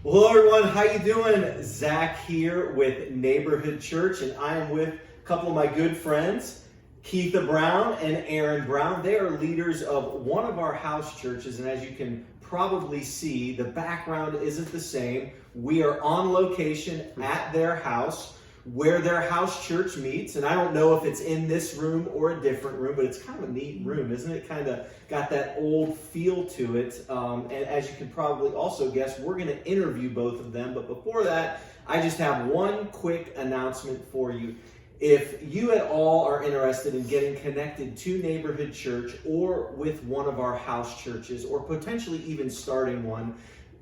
Well, hello everyone, how you doing? Zach here with Neighborhood Church, and I am with a couple of my good friends, Keitha Brown and Aaron Brown. They are leaders of one of our house churches, and as you can probably see, the background isn't the same. We are on location at their house where their house church meets, and I don't know if it's in this room or a different room, but it's kind of a neat room, isn't it? Kind of got that old feel to it, and as you can probably also guess, we're going to interview both of them, but before that, I just have one quick announcement for you. If you at all are interested in getting connected to Neighborhood Church or with one of our house churches, or potentially even starting one,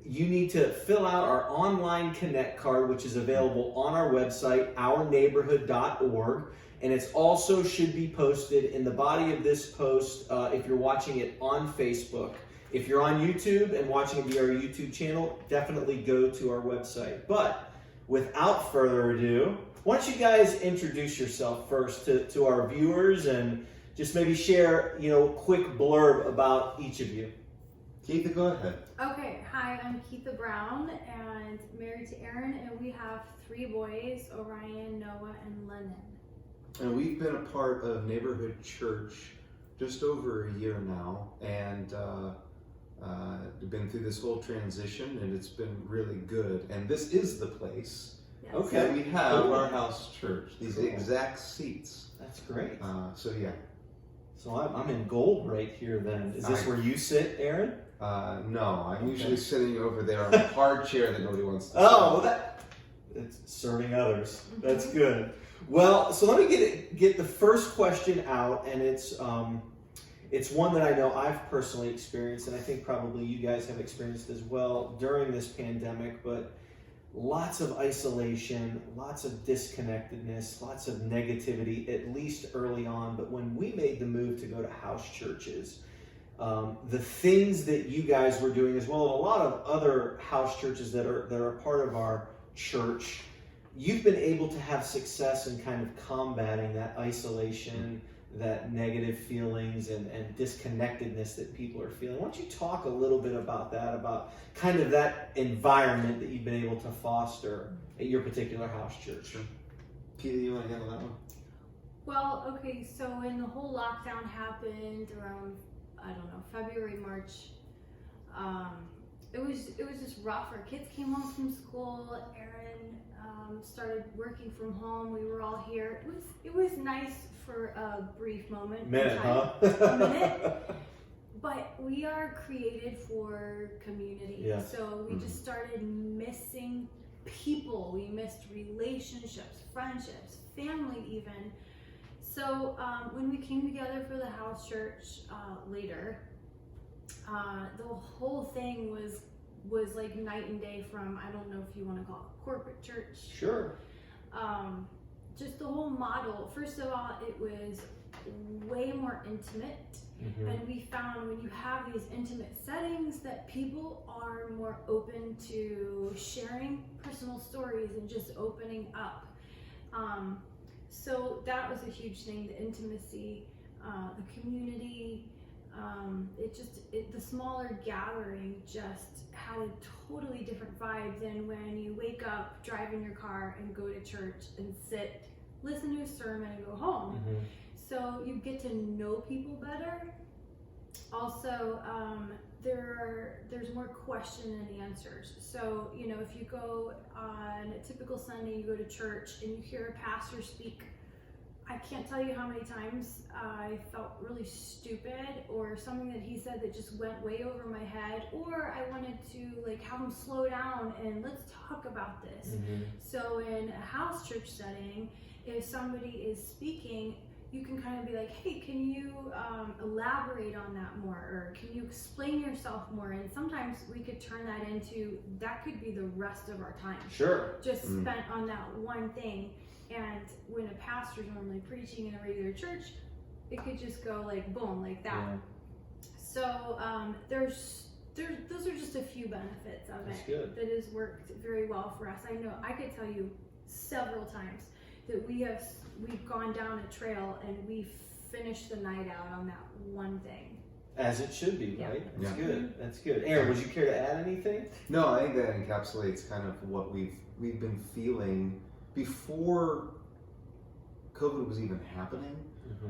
you need to fill out our online connect card, which is available on our website, ourneighborhood.org. And it's also should be posted in the body of this post if you're watching it on Facebook. If you're on YouTube and watching it via our YouTube channel, definitely go to our website. But without further ado, why don't you guys introduce yourself first to our viewers and just maybe share, a quick blurb about each of you. Keitha, go ahead. Okay, hi, I'm Keitha Brown and married to Aaron, and we have 3 boys, Orion, Noah, and Lennon. And we've been a part of Neighborhood Church just over a year now, and we've been through this whole transition, and it's been really good. And this is the place Yes. that we have our house church, these exact seats. That's great. So yeah. So I'm in gold right here then. Is this where you sit, Aaron? No, I'm usually sitting over there on a hard chair that nobody wants to sit Oh, on. it's serving others. That's good. Well, so let me get the first question out, and it's one that I know I've personally experienced, and I think probably you guys have experienced as well during this pandemic, but lots of isolation, lots of disconnectedness, lots of negativity, at least early on. But when we made the move to go to house churches, the things that you guys were doing, as well as a lot of other house churches that are part of our church, you've been able to have success in kind of combating that isolation, that negative feelings and disconnectedness that people are feeling. Why don't you talk a little bit about that, about kind of that environment that you've been able to foster at your particular house church? Sure. Keitha, you want to handle that one? Well, okay, so when the whole lockdown happened around, February, March, it was just rough. Our kids came home from school. Aaron started working from home. We were all here. It was nice for a brief moment. Minute, huh? A minute. But we are created for community. Yeah. So we just started missing people. We missed relationships, friendships, family even. So when we came together for the house church later, the whole thing was like night and day from, I don't know if you want to call it corporate church. Sure. Just the whole model. First of all, it was way more intimate. Mm-hmm. And we found when you have these intimate settings that people are more open to sharing personal stories and just opening up. So that was a huge thing, the intimacy, the community, the smaller gathering just had a totally different vibe than when you wake up, drive in your car and go to church and sit, listen to a sermon and go home. Mm-hmm. So you get to know people better. Also, there's more question and answers. So, if you go on a typical Sunday, you go to church and you hear a pastor speak, I can't tell you how many times I felt really stupid, or something that he said that just went way over my head, or I wanted to have him slow down and let's talk about this. Mm-hmm. So in a house church setting, if somebody is speaking, you can kind of be like, hey, can you elaborate on that more? Or can you explain yourself more? And sometimes we could turn that into, that could be the rest of our time. Sure. Just spent on that one thing. And when a pastor's normally preaching in a regular church, it could just go like boom, like that. Yeah. So those are just a few benefits of it that has worked very well for us. I know I could tell you several times that we've gone down a trail and we finished the night out on that one thing. As it should be, Yeah. right? That's Yeah. good. That's good. Aaron, would you care to add anything? No, I think that encapsulates kind of what we've been feeling before COVID was even happening.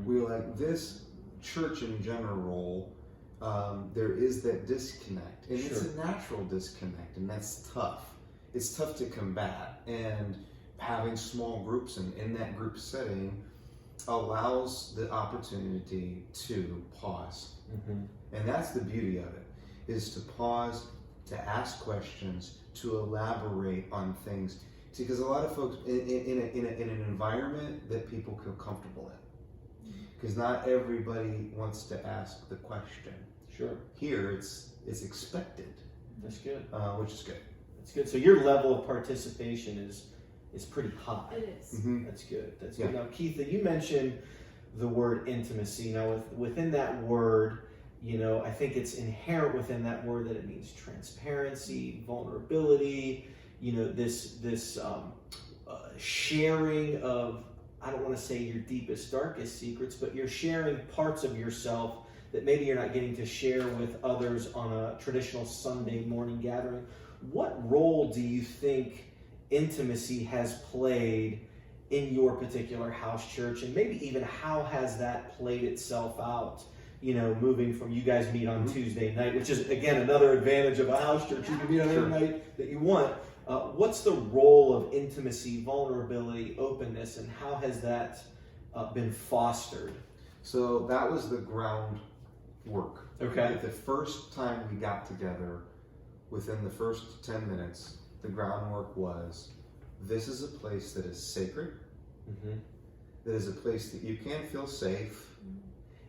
We were like, this church in general, there is that disconnect, and it's a natural disconnect, and that's tough. It's tough to combat, and having small groups and in that group setting allows the opportunity to pause. And that's the beauty of it, is to pause, to ask questions, to elaborate on things. See, because a lot of folks in an environment that people feel comfortable in, because not everybody wants to ask the question. Sure. Here, it's expected. That's good. Which is good. That's good. So your level of participation is pretty high. It is. That's good. That's good. Now, Keitha, you mentioned the word intimacy. Now, within that word, I think it's inherent within that word that it means transparency, vulnerability. This sharing of, I don't want to say your deepest, darkest secrets, but you're sharing parts of yourself that maybe you're not getting to share with others on a traditional Sunday morning gathering. What role do you think intimacy has played in your particular house church, and maybe even how has that played itself out, moving from, you guys meet on Tuesday night, which is, again, another advantage of a house church. You can meet on every night that you want. What's the role of intimacy, vulnerability, openness, and how has that been fostered? So that was the groundwork. Okay. The first time we got together, within the first 10 minutes, the groundwork was, this is a place that is sacred, that is a place that you can feel safe,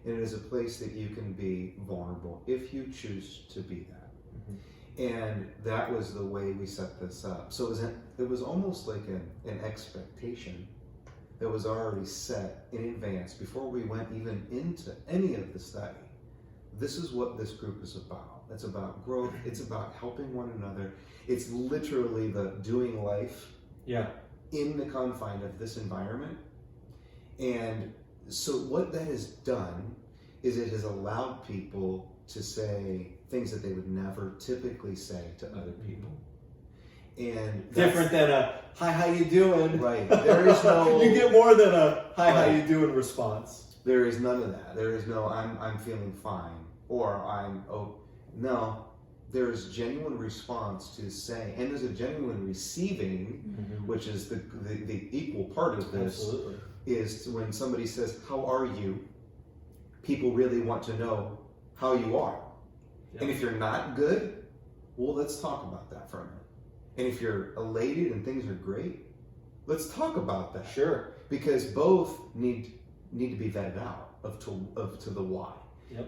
and it is a place that you can be vulnerable if you choose to be that. And that was the way we set this up. So it was almost like an expectation that was already set in advance before we went even into any of the study. This is what this group is about. It's about growth. It's about helping one another. It's literally the doing life in the confine of this environment. And so what that has done is it has allowed people to say things that they would never typically say to other people. And different than a, hi, how you doing? Right. There is no... You get more than a, hi, how you doing response. There is none of that. There is no, I'm feeling fine, or no. There's genuine response to saying, and there's a genuine receiving, which is the equal part of this. Absolutely. Is when somebody says, how are you? People really want to know how you are. And if you're not good, well, let's talk about that for a minute. And if you're elated and things are great, let's talk about that. Sure. Because both need to be vetted out of to the why.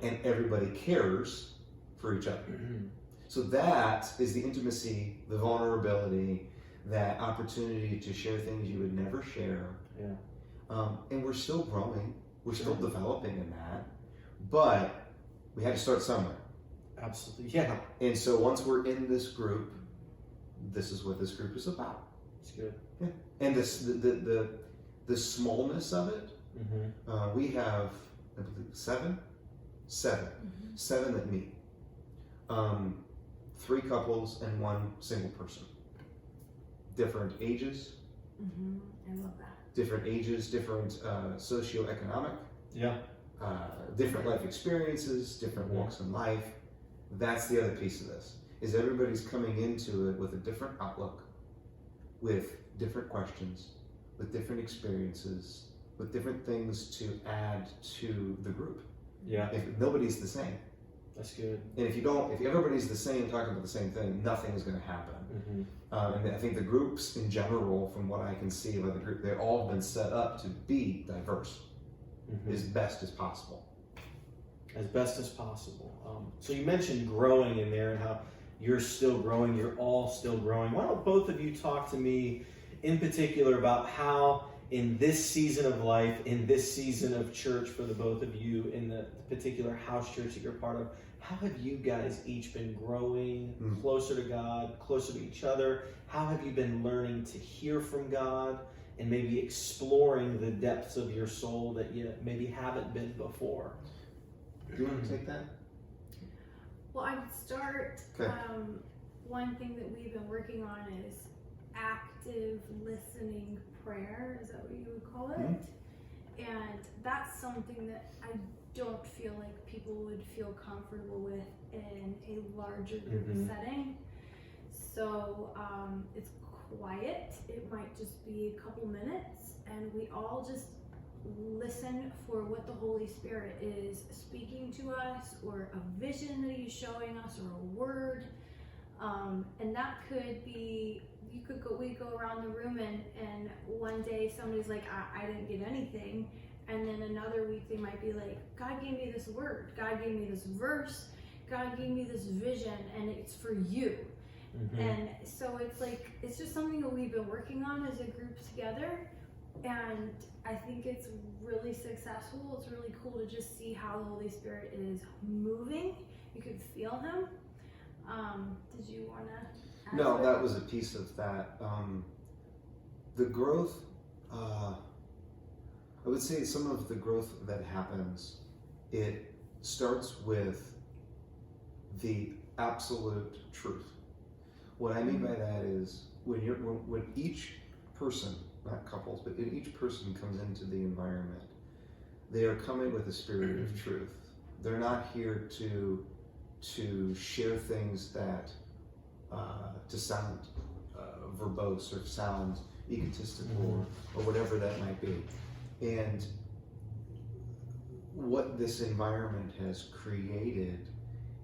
And everybody cares for each other. So that is the intimacy, the vulnerability, that opportunity to share things you would never share. And we're still growing. We're still developing in that. But we had to start somewhere. Absolutely. Yeah. And so once we're in this group, this is what this group is about. It's good. Yeah. And the smallness of it, we have, I believe, seven that meet. 3 couples and 1 single person. Different ages. I love that. Different ages, different socioeconomic. Different life experiences, different walks in life. That's the other piece of this, is everybody's coming into it with a different outlook, with different questions, with different experiences, with different things to add to the group. If nobody's the same. That's good. And if everybody's the same, talking about the same thing, nothing is going to happen. And I think the groups in general, from what I can see about the group, they've all been set up to be diverse as best as possible. As best as possible. So you mentioned growing in there and how you're still growing, you're all still growing. Why don't both of you talk to me in particular about how in this season of life, in this season of church for the both of you, in the particular house church that you're part of, how have you guys each been growing closer to God, closer to each other? How have you been learning to hear from God and maybe exploring the depths of your soul that you maybe haven't been before? Do you want to take that? Well, I would start, Okay. one thing that we've been working on is active listening prayer. Is that what you would call it? And that's something that I don't feel like people would feel comfortable with in a larger group setting. So it's quiet. It might just be a couple minutes, and we all just listen for what the Holy Spirit is speaking to us, or a vision that He's showing us, or a word. And that could be, we go around the room and one day somebody's like, I didn't get anything. And then another week they might be like, God gave me this word, God gave me this verse, God gave me this vision, and it's for you. And so it's like, it's just something that we've been working on as a group together. And I think it's really successful. It's really cool to just see how the Holy Spirit is moving. You can feel Him. Did you want to add No, to that was a piece of that. The growth, I would say some of the growth that happens, it starts with the absolute truth. What I mean by that is when each person, not couples, but each person comes into the environment, they are coming with a spirit of truth. They're not here to share things that to sound verbose or sound egotistical or whatever that might be. And what this environment has created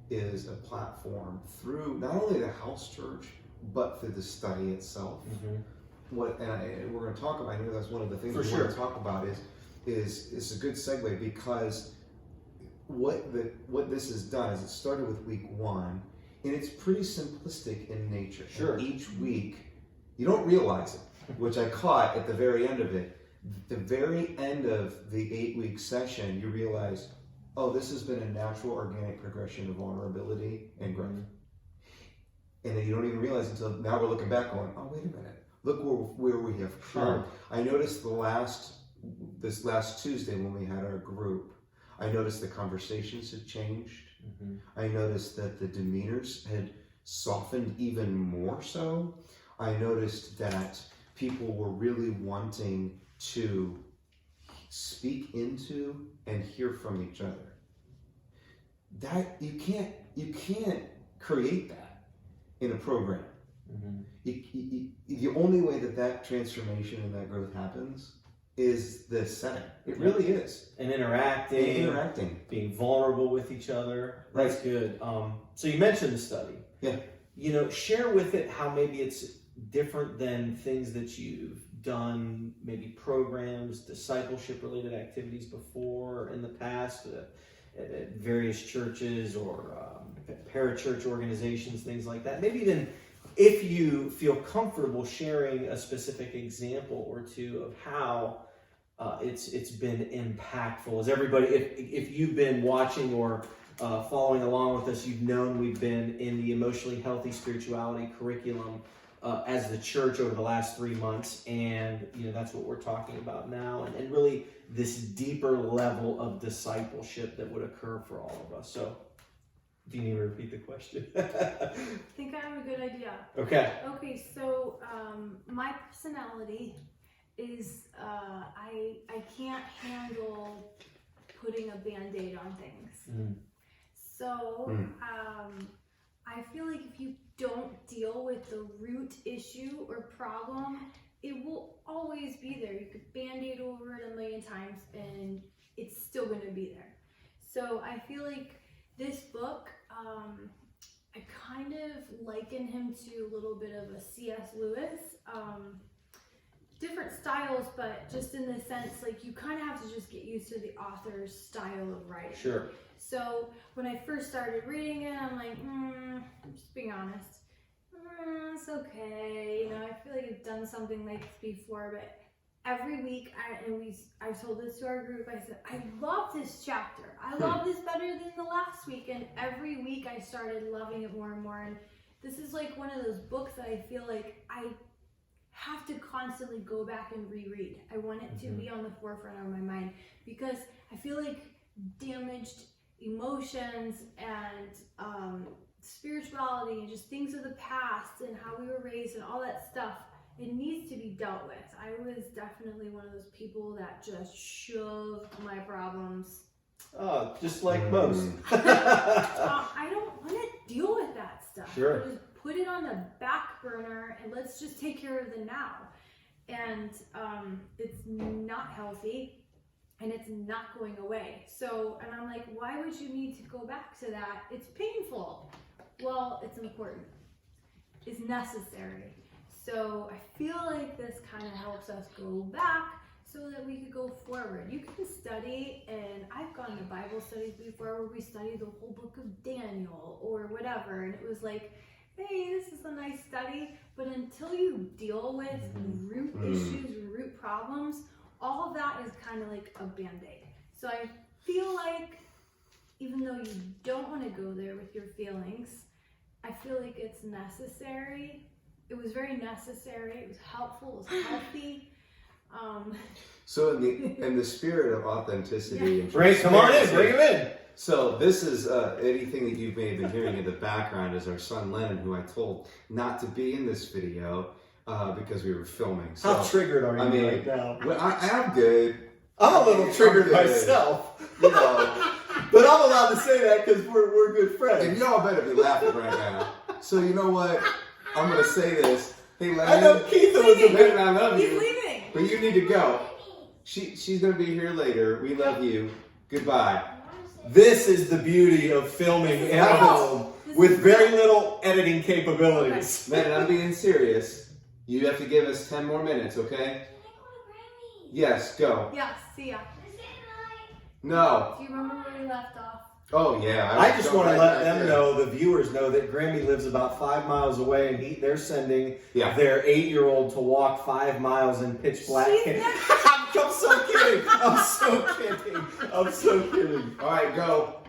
is a platform through not only the house church, but through the study itself. We're going to talk about, I know that's one of the things want to talk about is a good segue, because what this has done is it started with week 1, and it's pretty simplistic in nature. And each week, you don't realize it, which I caught at the very end of it. The very end of the 8-week session, you realize, oh, this has been a natural, organic progression of vulnerability and growth. And then you don't even realize until now we're looking back going, oh, wait a minute. Look where we have come. I noticed this last Tuesday when we had our group, I noticed the conversations had changed. I noticed that the demeanors had softened even more so. I noticed that people were really wanting to speak into and hear from each other. That you can't create that in a program. The only way that transformation and that growth happens is the setting. It really is. And interacting. Being vulnerable with each other. That's good. So you mentioned the study. Yeah. Share with it how maybe it's different than things that you've done, maybe programs, discipleship related activities before in the past at various churches or parachurch organizations, things like that. Maybe even if you feel comfortable sharing a specific example or two of how it's been impactful. As everybody, if you've been watching or following along with us, you've known we've been in the emotionally healthy spirituality curriculum as the church over the last 3 months, and that's what we're talking about now, and really this deeper level of discipleship that would occur for all of us. So, do you need to repeat the question? I think I have a good idea. Okay, so my personality is I can't handle putting a Band-Aid on things. So I feel like if you don't deal with the root issue or problem, it will always be there. You could Band-Aid over it a million times and it's still going to be there. So I feel like this book, I kind of liken him to a little bit of a C.S. Lewis. Different styles, but just in the sense, like, you kind of have to just get used to the author's style of writing. Sure. So when I first started reading it, I'm like, I'm just being honest. It's okay. I feel like I've done something like this before, but every week, I've told this to our group, I said, I love this chapter. I love this better than the last week. And every week I started loving it more and more. And this is like one of those books that I feel like I have to constantly go back and reread. I want it to be on the forefront of my mind, because I feel like damaged emotions and spirituality and just things of the past and how we were raised and all that stuff, it needs to be dealt with. I was definitely one of those people that just shoved my problems. Oh, just like most. I don't want to deal with that stuff. Sure. Just put it on the back burner and let's just take care of the now. And it's not healthy and it's not going away. So, and I'm like, why would you need to go back to that? It's painful. Well, it's important. It's necessary. So I feel like this kind of helps us go back so that we could go forward. You can study, and I've gone to Bible studies before where we studied the whole book of Daniel or whatever, and it was like, hey, this is a nice study, but until you deal with root issues and root problems, all of that is kind of like a Band-Aid. So I feel like even though you don't want to go there with your feelings, I feel like it's necessary. It was very necessary. It was helpful. It was healthy. So in the spirit of authenticity, and Ray, come on in. Bring him in. So this is anything that you may have been hearing in the background is our son Lennon, who I told not to be in this video because we were filming. So, How triggered are you right now? Well, I'm good. I'm a little triggered good. myself. You know, But I'm allowed to say that because we're good friends. and y'all better be laughing right now. So you know what? I'm gonna say this. Hey, Lennon. I know Keitha was a bit. Lennon, I love He's you, leaving. but you need to go. She's gonna be here later. We love you. Goodbye. This is the beauty of filming in a home with very little editing capabilities. Man, I'm being serious. You have to give us 10 more minutes, okay? Yes, go. Yeah, see ya. No. Do you remember where we left off? Oh, yeah. I just want to let them there. know, the viewers know, that Grammy lives about 5 miles away, and they're sending Yeah. their 8-year-old to walk 5 miles in pitch black. She's I'm so kidding. I'm so kidding. I'm so kidding. All right, go.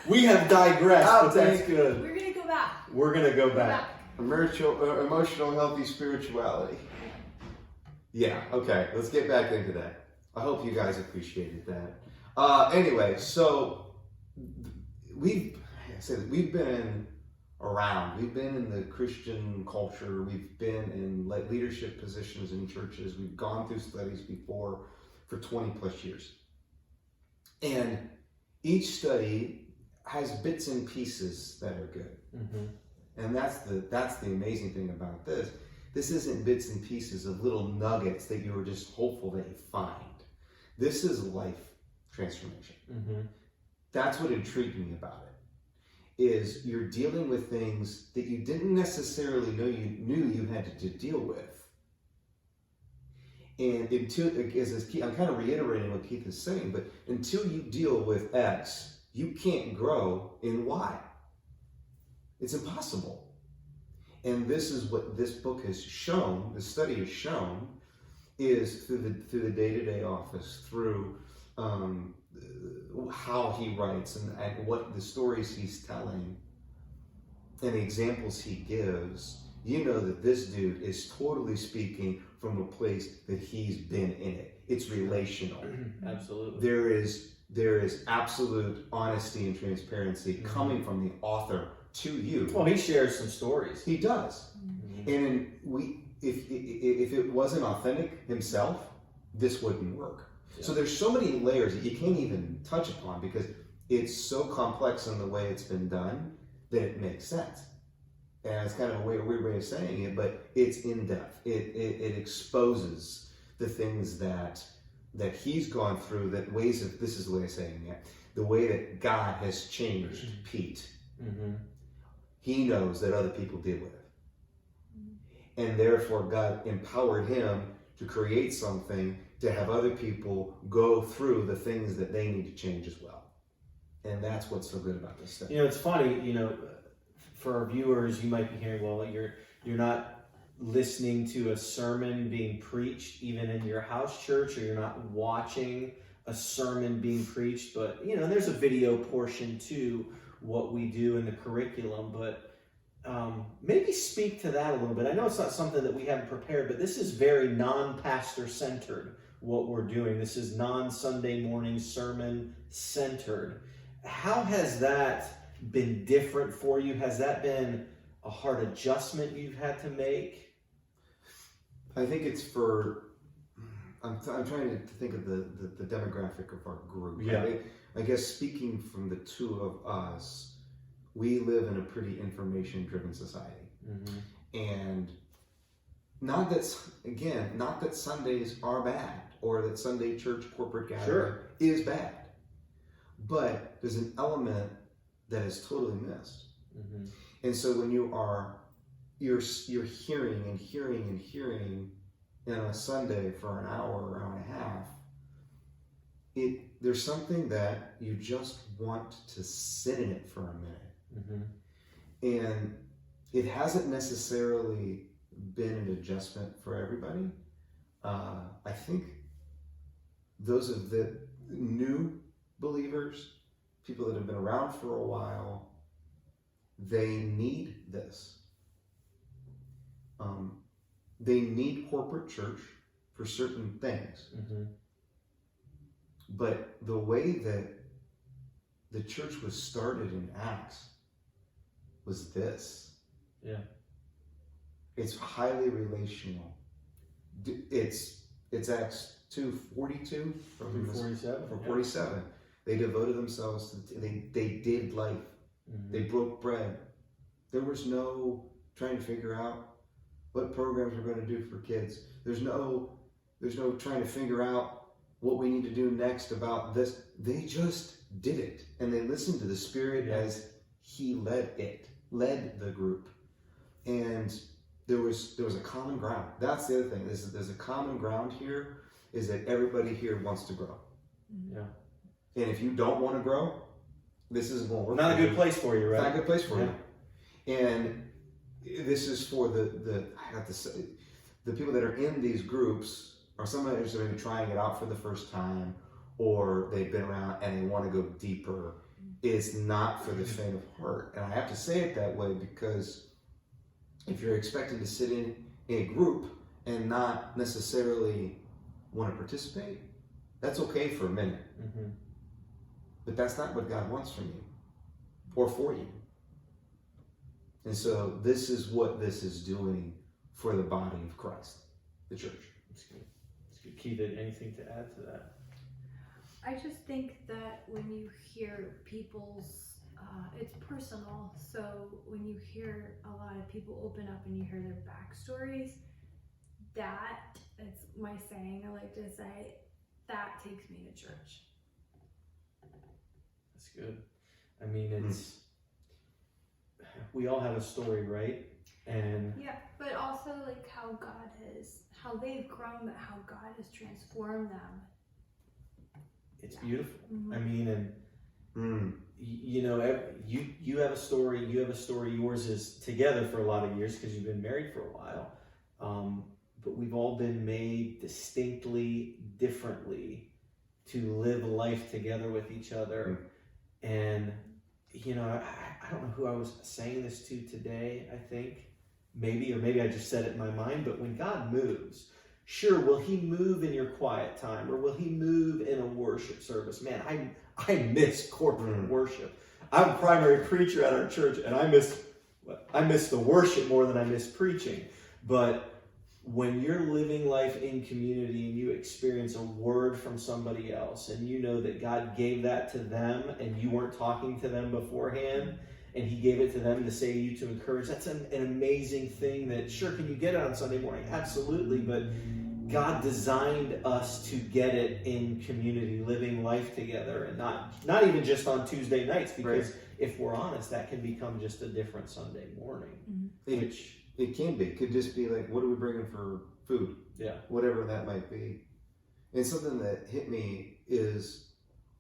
We have digressed, but that's good. We're gonna go back. We're gonna go back. Emotional, healthy spirituality. Yeah, okay. Let's get back into that. I hope you guys appreciated that. Anyway, so we've been around. We've been in the Christian culture. We've been in leadership positions in churches. We've gone through studies before for 20 plus years. And each study has bits and pieces that are good. Mm-hmm. And that's the amazing thing about this. This isn't bits and pieces of little nuggets that you were just hopeful that you find. This is life transformation. Mm-hmm. That's what intrigued me about it. Is you're dealing with things that you didn't necessarily know you knew you had to deal with. And I'm kind of reiterating what Keith is saying, but until you deal with X, you can't grow in Y. It's impossible. And this is what this book has shown, the study has shown, is through the day-to-day office, through how he writes and what the stories he's telling and the examples he gives, you know that this dude is totally speaking from a place that he's been in it. It's relational. Absolutely. There is absolute honesty and transparency coming from the author to you. Well, he shares some stories. He does. Mm-hmm. And if it wasn't authentic himself, this wouldn't work. Yeah. So there's so many layers that you can't even touch upon because it's so complex in the way it's been done that it makes sense. And it's kind of a weird way of saying it, but it's in depth. It exposes the things that he's gone through, that ways of, this is the way of saying it, the way that God has changed Pete. Mm-hmm. He knows that other people deal with it. And therefore God empowered him to create something to have other people go through the things that they need to change as well. And that's what's so good about this stuff. You know, it's funny, for our viewers, you might be hearing, well, you're not listening to a sermon being preached even in your house church, or you're not watching a sermon being preached, but there's a video portion to what we do in the curriculum, but maybe speak to that a little bit. I know it's not something that we haven't prepared, but this is very non-pastor centered, what we're doing. This is non-Sunday morning sermon centered. How has that been different for you? Has that been a hard adjustment you've had to make? I think it's I'm trying to think of the demographic of our group. Yeah. I guess speaking from the two of us, we live in a pretty information-driven society. Mm-hmm. And not that Sundays are bad or that Sunday church corporate gathering is bad, but there's an element that is totally missed. Mm-hmm. And so when you're hearing and hearing and hearing on a Sunday for an hour and a half, there's something that you just want to sit in it for a minute. Mm-hmm. And it hasn't necessarily been an adjustment for everybody. I think those of the new believers, people that have been around for a while, they need this. They need corporate church for certain things. Mm-hmm. But the way that the church was started in Acts was this. Yeah. It's highly relational. It's Acts 2:42 From 47. from 47. They devoted themselves they did life. Mm-hmm. They broke bread. There was no trying to figure out what programs we're going to do for kids. There's no trying to figure out what we need to do next about this. They just did it, and they listened to the Spirit as He led the group, and there was a common ground. That's the other thing. There's a common ground here. Is that everybody here wants to grow? Yeah. And if you don't want to grow, this isn't going to work. Not a good place for you, right? It's not a good place for you. And this is for the people that are in these groups, or somebody who's going to be trying it out for the first time, or they've been around and they want to go deeper. It's not for the faint of heart. And I have to say it that way because if you're expecting to sit in a group and not necessarily want to participate, that's okay for a minute. Mm-hmm. But that's not what God wants from you or for you. And so this is what this is doing for the body of Christ, the church. That's good. That's good. Keitha, anything to add to that? I just think that when you hear people's, it's personal. So when you hear a lot of people open up and you hear their backstories, that is my saying. I like to say that takes me to church. That's good. I mean, we all have a story, right? And yeah, but also like how they've grown, but how God has transformed them. it's beautiful. Mm-hmm. I mean, and you know, you have a story. Yours is together for a lot of years because you've been married for a while. But we've all been made distinctly differently to live life together with each other. And, you know, I don't know who I was saying this to today, I think. Maybe I just said it in my mind. But when God moves, sure, will He move in your quiet time or will He move in a worship service? Man, I miss corporate worship. I'm a primary preacher at our church, and I miss the worship more than I miss preaching. But when you're living life in community and you experience a word from somebody else and you know that God gave that to them and you weren't talking to them beforehand and He gave it to them to say to you to encourage, that's an amazing thing that, sure, can you get it on Sunday morning? Absolutely, but God designed us to get it in community, living life together, and not even just on Tuesday nights, because if we're honest, that can become just a different Sunday morning. Mm-hmm. Which it can be. It could just be like, what are we bringing for food? Yeah. Whatever that might be. And something that hit me is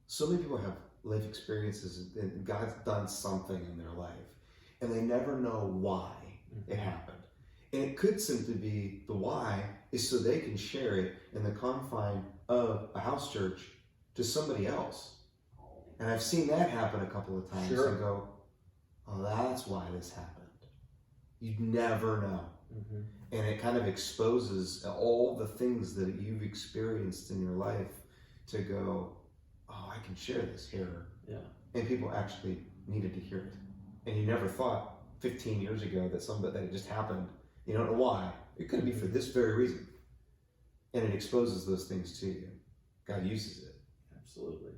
so many people have life experiences and God's done something in their life and they never know why it happened. And it could simply be the why is so they can share it in the confine of a house church to somebody else. And I've seen that happen a couple of times. Sure. And go, oh, that's why this happened. You'd never know. Mm-hmm. And it kind of exposes all the things that you've experienced in your life to go, oh, I can share this here. Yeah. and people actually needed to hear it. And you never thought 15 years ago that it just happened. You don't know why. It could be for this very reason. And it exposes those things to you. God uses it. Absolutely.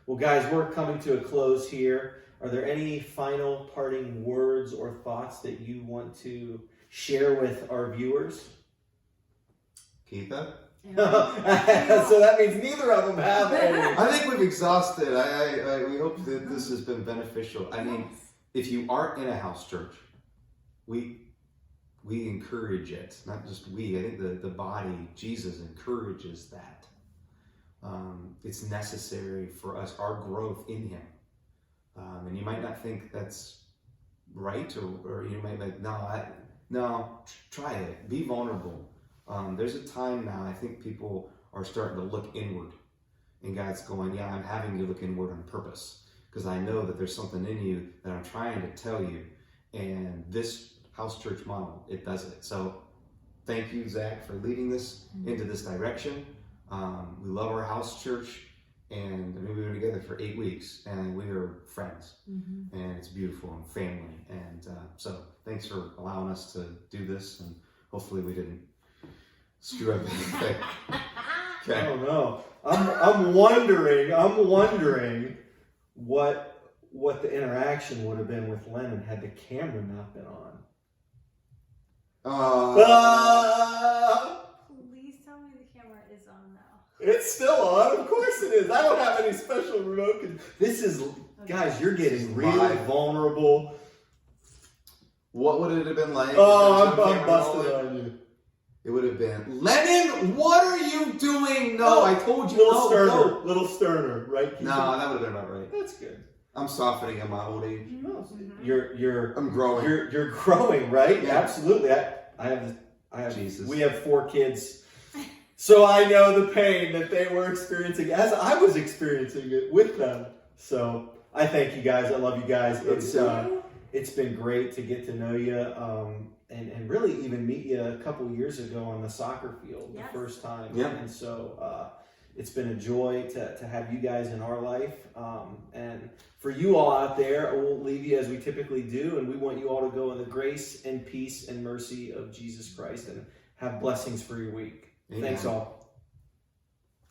Well, guys, we're coming to a close here. Are there any final parting words or thoughts that you want to share with our viewers? Keitha? So that means neither of them have any. I think we've exhausted. We hope that this has been beneficial. I mean, if you aren't in a house church, we encourage it. Not just we. I think the body, Jesus, encourages that. It's necessary for us, our growth in Him. And you might not think that's right, or you might be like, no, try it. Be vulnerable. There's a time now, I think people are starting to look inward. And God's going, yeah, I'm having you look inward on purpose. Because I know that there's something in you that I'm trying to tell you. And this house church model, it does it. So thank you, Zach, for leading this into this direction. We love our house church. And I mean, we've been together for 8 weeks. And we are friends. And it's beautiful and family. And so thanks for allowing us to do this. And hopefully we didn't screw up anything. Okay. I don't know. I'm wondering what the interaction would have been with Lennon had the camera not been on. Please tell me the camera is on now. It's still on. Of course it is. I don't have any special remote. This is, guys, you're getting really live. vulnerable. What would it have been like? Oh, I'm busted on you. It would have been, Lennon, what are you doing? No, I told you. Little sterner, right? No, that would have been about right. That's good. I'm softening at my old age. No, I'm growing. You're growing, right? Yeah. Absolutely. I have Jesus. We have 4 kids, so I know the pain that they were experiencing as I was experiencing it with them. So I thank you guys. I love you guys. It's been great to get to know you. And really even meet you a couple years ago on the soccer field, the first time. Yeah. And so it's been a joy to have you guys in our life. And for you all out there, we'll leave you as we typically do. And we want you all to go in the grace and peace and mercy of Jesus Christ and have blessings for your week. Amen. Thanks all.